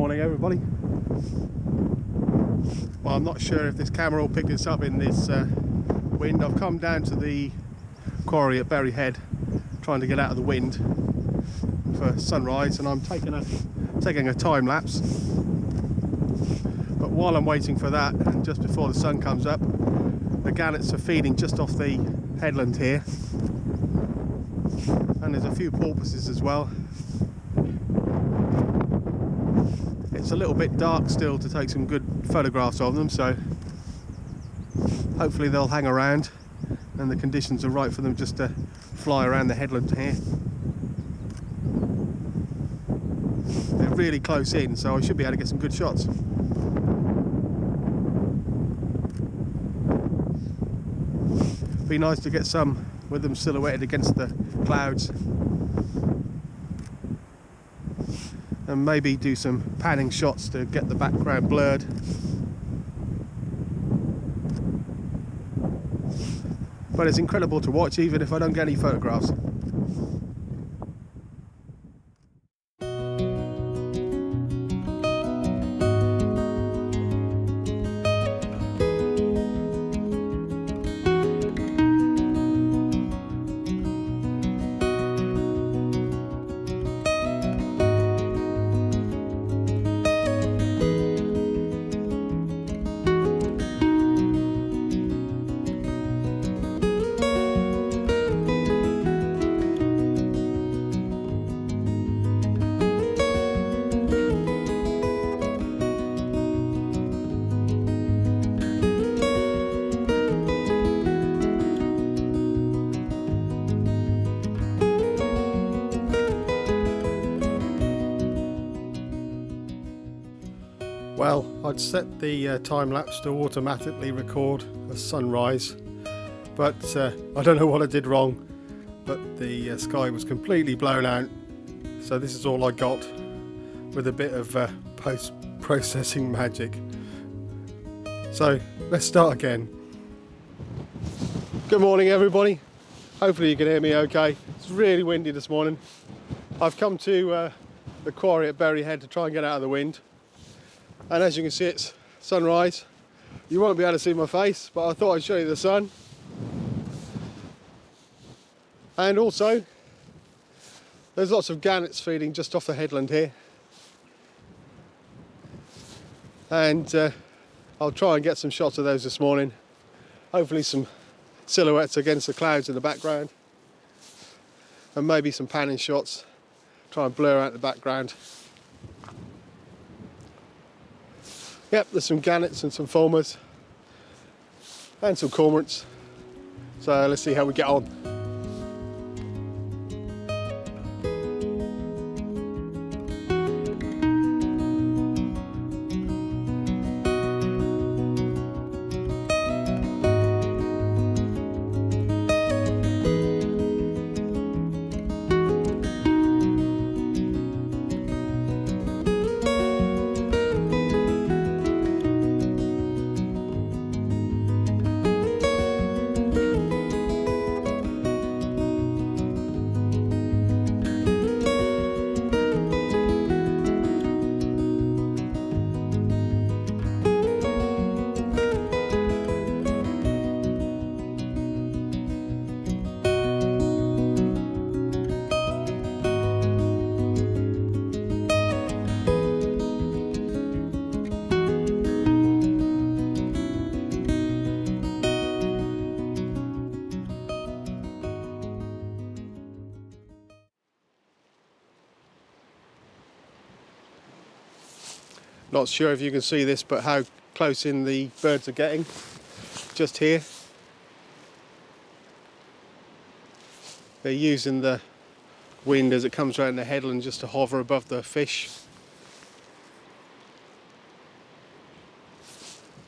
morning everybody. Well, I'm not sure if this camera will pick this up in this wind. I've come down to the quarry at Berry Head trying to get out of the wind for sunrise, and I'm taking a time lapse. But while I'm waiting for that, just before the sun comes up, the gannets are feeding just off the headland here, and there's a few porpoises as well. It's a little bit dark still to take some good photographs of them, so hopefully they'll hang around and the conditions are right for them just to fly around the headland here. They're really close in, so I should be able to get some good shots. Be nice to get some with them silhouetted against the clouds, and maybe do some panning shots to get the background blurred. But it's incredible to watch even if I don't get any photographs. Well, I'd set the time-lapse to automatically record a sunrise, but I don't know what I did wrong, but the sky was completely blown out, so this is all I got with a bit of post-processing magic. So let's start again. Good morning everybody, hopefully you can hear me okay. It's really windy this morning. I've come to the quarry at Berry Head to try and get out of the wind. And as you can see, it's sunrise. You won't be able to see my face, but I thought I'd show you the sun. And also, there's lots of gannets feeding just off the headland here. And I'll try and get some shots of those this morning. Hopefully some silhouettes against the clouds in the background. And maybe some panning shots. Try and blur out the background. Yep, there's some gannets and some fulmars and some cormorants, so let's see how we get on. Not sure if you can see this, but how close in the birds are getting. Just here. They're using the wind as it comes around the headland just to hover above the fish.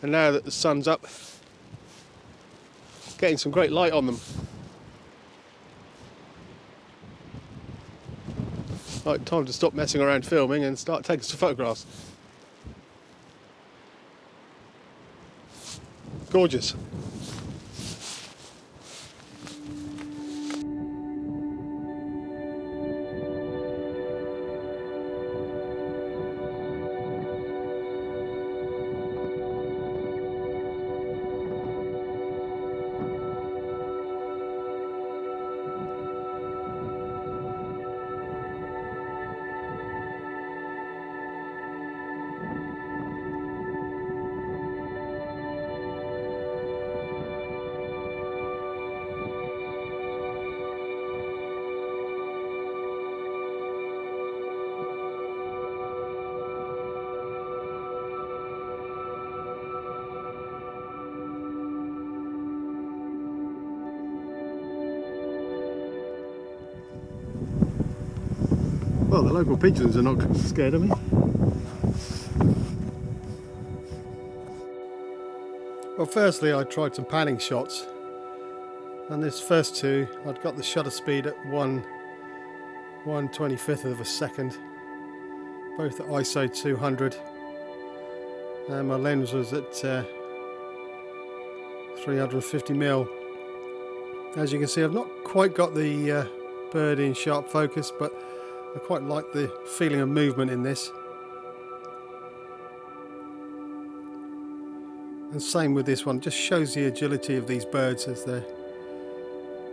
And now that the sun's up, getting some great light on them. Right, time to stop messing around filming and start taking some photographs. Gorgeous. Well, the local pigeons are not scared of me. Well, firstly I tried some panning shots, and this first two I'd got the shutter speed at 1/25 of a second, both at ISO 200, and my lens was at 350mm. As you can see, I've not quite got the bird in sharp focus, but I quite like the feeling of movement in this. And same with this one, just shows the agility of these birds as they're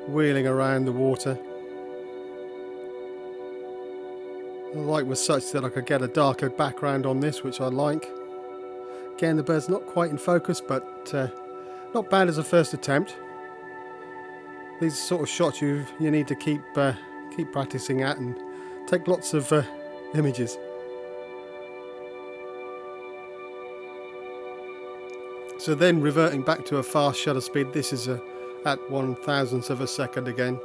wheeling around the water. The light was such that I could get a darker background on this, which I like. Again, the bird's not quite in focus, but not bad as a first attempt. These sort of shots you need to keep practicing at and take lots of images. So then, reverting back to a fast shutter speed, this is at 1/1000th of a second again.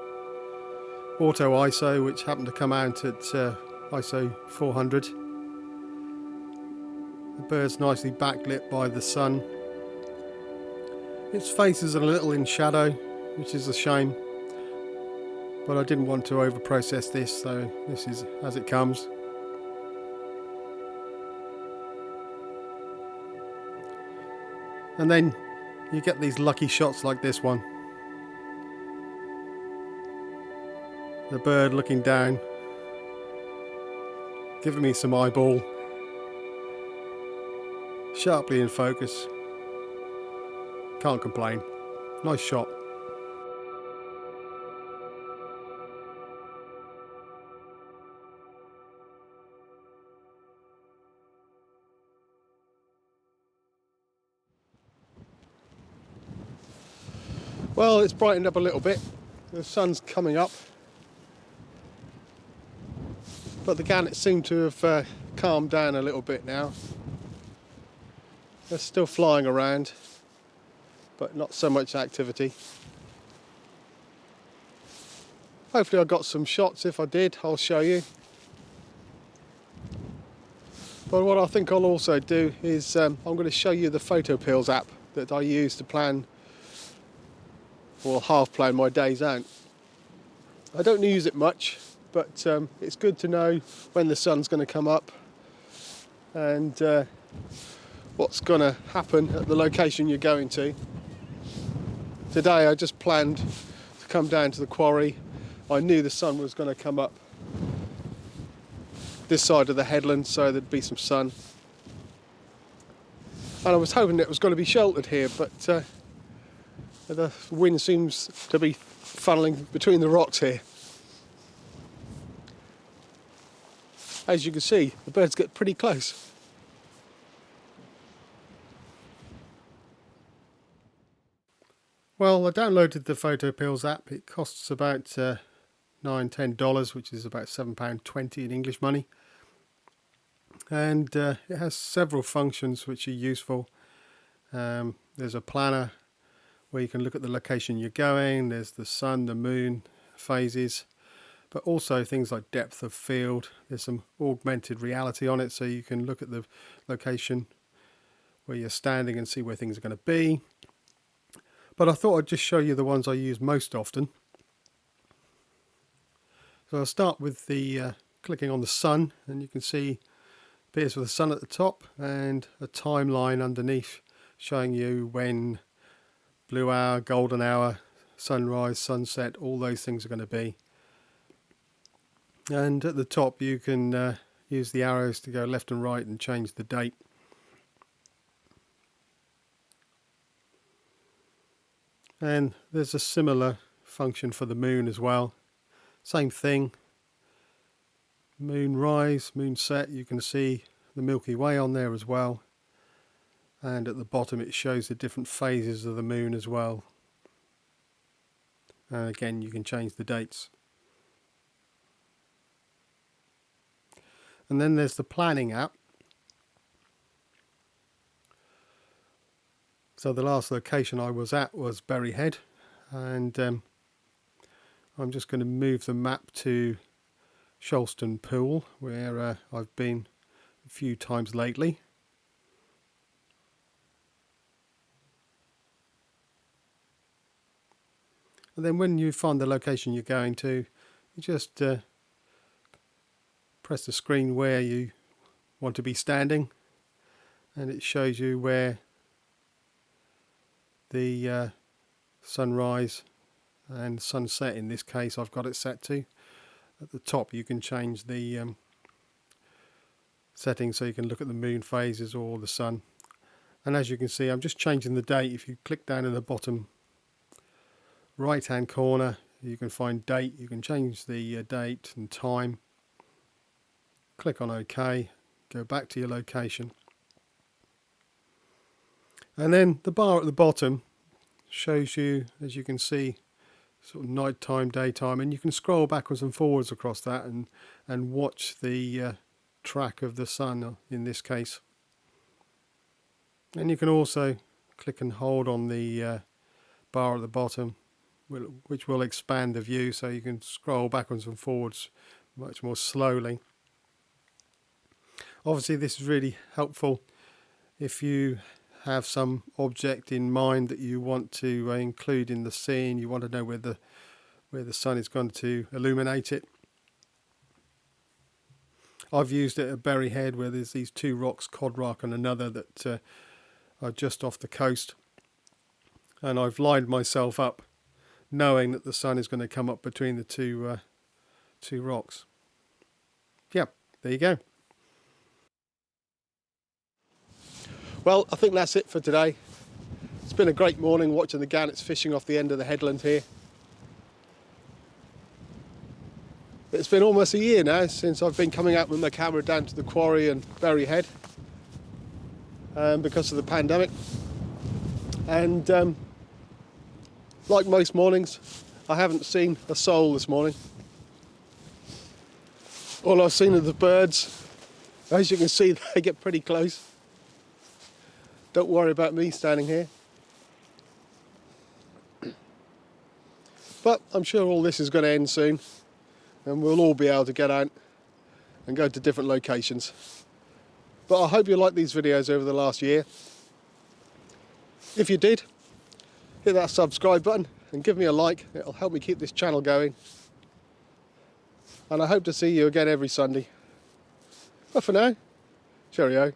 Auto ISO, which happened to come out at ISO 400. The bird's nicely backlit by the sun. Its face is a little in shadow, which is a shame, but I didn't want to over process this, so this is as it comes. And then you get these lucky shots like this one. The bird looking down, giving me some eyeball, sharply in focus. Can't complain. Nice shot. Well, it's brightened up a little bit. The sun's coming up, but the gannets seem to have calmed down a little bit now. They're still flying around, but not so much activity. Hopefully I got some shots. If I did, I'll show you. But what I think I'll also do is I'm going to show you the Photopills app that I use to plan, or half plan, my days out. I don't use it much, but it's good to know when the sun's going to come up and what's going to happen at the location you're going to. Today I just planned to come down to the quarry. I knew the sun was going to come up this side of the headland, so there'd be some sun. And I was hoping it was going to be sheltered here, but the wind seems to be funneling between the rocks here. As you can see, the birds get pretty close. Well, I downloaded the Photopills app. It costs about $9–10, which is about £7.20 in English money. And it has several functions which are useful. There's a planner where you can look at the location you're going. There's the sun, the moon, phases, but also things like depth of field. There's some augmented reality on it, so you can look at the location where you're standing and see where things are going to be. But I thought I'd just show you the ones I use most often. So I'll start with the clicking on the sun, and you can see appears with the sun at the top and a timeline underneath showing you when blue hour, golden hour, sunrise, sunset, all those things are going to be. And at the top you can use the arrows to go left and right and change the date. And there's a similar function for the moon as well. Same thing. Moon rise, moon set, you can see the Milky Way on there as well. And at the bottom it shows the different phases of the moon as well. And again, you can change the dates. And then there's the planning app. So the last location I was at was Berry Head, and I'm just going to move the map to Shalston Pool, where I've been a few times lately. And then when you find the location you're going to, you just press the screen where you want to be standing, and it shows you where the sunrise and sunset, in this case I've got it set to. At the top you can change the settings so you can look at the moon phases or the sun. And as you can see, I'm just changing the date. If you click down in the bottom right hand corner, you can find date. You can change the date and time. Click on OK, go back to your location, and then the bar at the bottom shows you, as you can see, sort of nighttime, daytime, and you can scroll backwards and forwards across that and watch the track of the sun in this case. And you can also click and hold on the bar at the bottom, which will expand the view, so you can scroll backwards and forwards much more slowly. Obviously this is really helpful if you have some object in mind that you want to include in the scene. You want to know where the sun is going to illuminate it. I've used it at Berry Head, where there's these two rocks, Cod Rock and another, that are just off the coast, and I've lined myself up knowing that the sun is going to come up between the two rocks. Yeah, there you go. Well, I think that's it for today. It's been a great morning watching the gannets fishing off the end of the headland here. It's been almost a year now since I've been coming out with my camera down to the quarry and Berry Head because of the pandemic. And like most mornings, I haven't seen a soul this morning. All I've seen are the birds. As you can see, they get pretty close. Don't worry about me standing here. But I'm sure all this is going to end soon, and we'll all be able to get out and go to different locations. But I hope you liked these videos over the last year. If you did, hit that subscribe button and give me a like. It'll help me keep this channel going. And I hope to see you again every Sunday. But for now, cheerio.